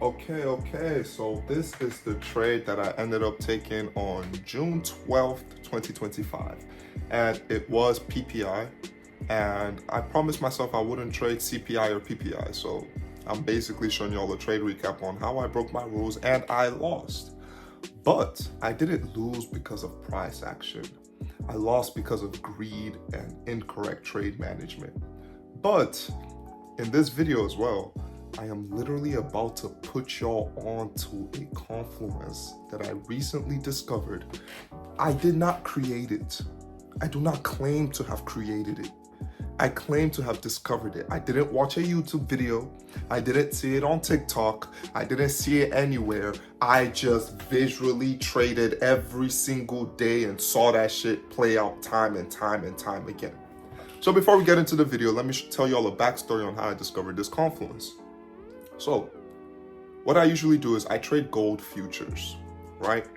Okay, so this is the trade that I ended up taking on June 12th, 2025. And it was PPI. And I promised myself I wouldn't trade CPI or PPI. So I'm basically showing you all a trade recap on how I broke my rules and I lost. But I didn't lose because of price action. I lost because of greed and incorrect trade management. But in this video as well, I am literally about to put y'all onto a confluence that I recently discovered. I did not create it. I do not claim to have created it. I claim to have discovered it. I didn't watch a YouTube video. I didn't see it on TikTok. I didn't see it anywhere. I just visually traded every single day and saw that shit play out time and time and time again. So before we get into the video, let me tell you all a backstory on how I discovered this confluence. So what I usually do is I trade gold futures, right?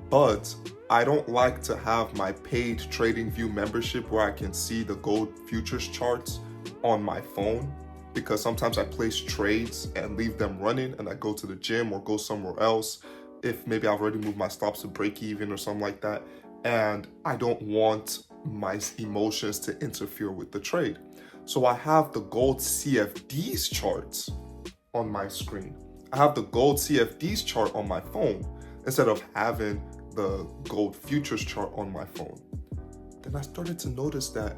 But I don't like to have my paid TradingView membership where I can see the gold futures charts on my phone, because sometimes I place trades and leave them running and I go to the gym or go somewhere else if maybe I've already moved my stops to break even or something like that, and I don't want my emotions to interfere with the trade. So I have the gold CFDs charts on my screen. I have the gold CFDs chart on my phone instead of having the gold futures chart on my phone. Then I started to notice that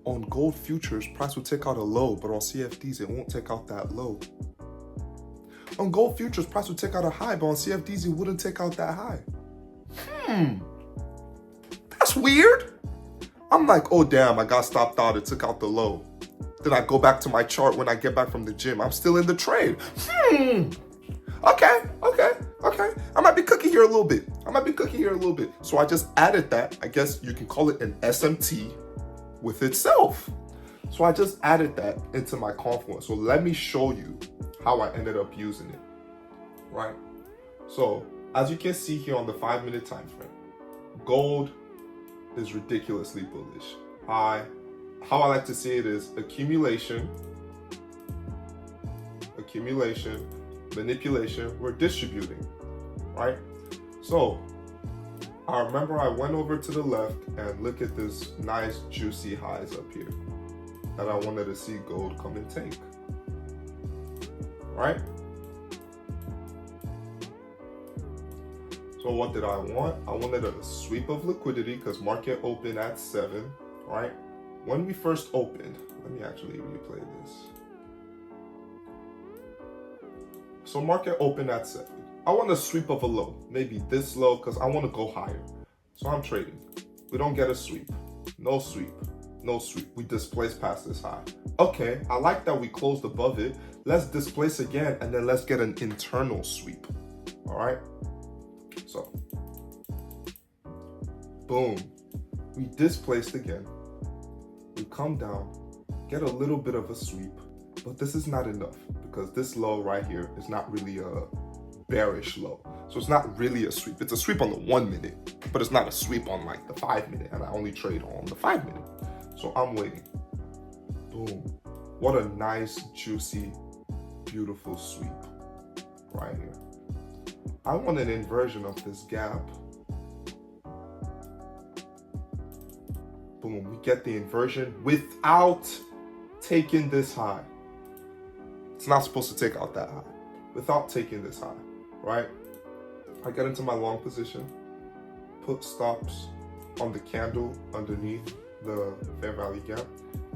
on gold futures, price would take out a low, but on CFDs, it won't take out that low. On gold futures, price would take out a high, but on CFDs, it wouldn't take out that high. That's weird. I'm like, oh damn, I got stopped out, it took out the low. Then I go back to my chart when I get back from the gym. I'm still in the trade. Okay. I might be cooking here a little bit. So I just added that. I guess you can call it an SMT with itself. So I just added that into my confluence. So let me show you how I ended up using it, right? So as you can see here on the 5-minute time frame, gold is ridiculously bullish. How I like to see it is accumulation, manipulation, we're distributing, right? So I remember I went over to the left and look at this nice juicy highs up here that I wanted to see gold come and take, right? So what did I want? I wanted a sweep of liquidity because market opened at 7, right? When we first opened, let me actually replay this. So market opened at 7. I want a sweep of a low, maybe this low, because I want to go higher. So I'm trading. We don't get a sweep. No sweep. We displace past this high. Okay, I like that we closed above it. Let's displace again, and then let's get an internal sweep. All right? So, boom. We displaced again. We come down, get a little bit of a sweep, but this is not enough because this low right here is not really a bearish low. So it's not really a sweep. It's a sweep on the 1 minute, but it's not a sweep on like the 5 minute, and I only trade on the 5 minute. So I'm waiting. Boom. What a nice, juicy, beautiful sweep right here. I want an inversion of this gap. Boom, we get the inversion without taking this high. It's not supposed to take out that high. Without taking this high, right? I get into my long position, put stops on the candle underneath the fair value gap,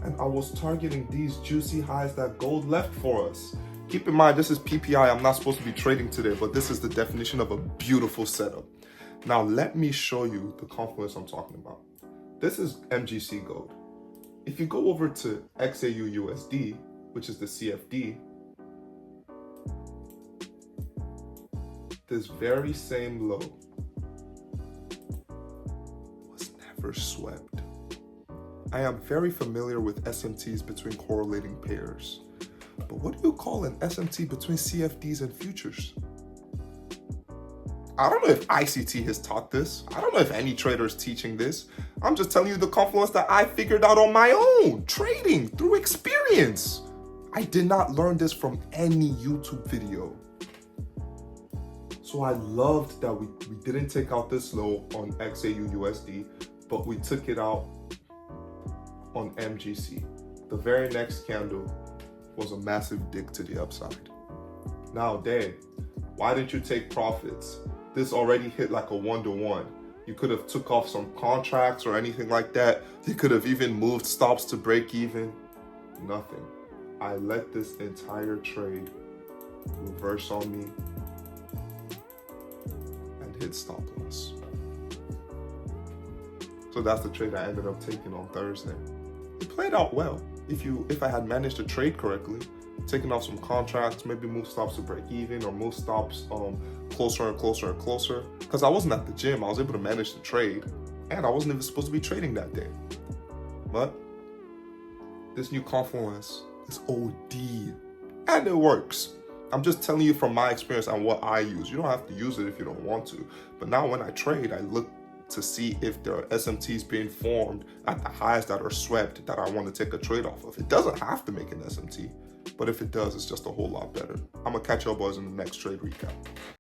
and I was targeting these juicy highs that gold left for us. Keep in mind, this is PPI. I'm not supposed to be trading today, but this is the definition of a beautiful setup. Now, let me show you the confluence I'm talking about. This is MGC gold. If you go over to XAU USD, which is the CFD, this very same low was never swept. I am very familiar with SMTs between correlating pairs, but what do you call an SMT between CFDs and futures? I don't know if ICT has taught this. I don't know if any trader is teaching this. I'm just telling you the confluence that I figured out on my own, trading through experience. I did not learn this from any YouTube video. So I loved that we didn't take out this low on XAU USD, but we took it out on MGC. The very next candle was a massive dig to the upside. Now, Dave, why didn't you take profits? This already hit like a 1-to-1. You could have took off some contracts or anything like that. You could have even moved stops to break even. Nothing. I let this entire trade reverse on me and hit stop loss. So that's the trade I ended up taking on Thursday. It played out well. If I had managed to trade correctly, taking off some contracts, maybe move stops to break even or move stops closer and closer and closer. Because I wasn't at the gym, I was able to manage the trade, and I wasn't even supposed to be trading that day. But this new Confluence is OD, and it works. I'm just telling you from my experience and what I use. You don't have to use it if you don't want to. But now when I trade, I look to see if there are SMTs being formed at the highs that are swept that I want to take a trade off of. It doesn't have to make an SMT, but if it does, it's just a whole lot better. I'm gonna catch y'all boys in the next trade recap.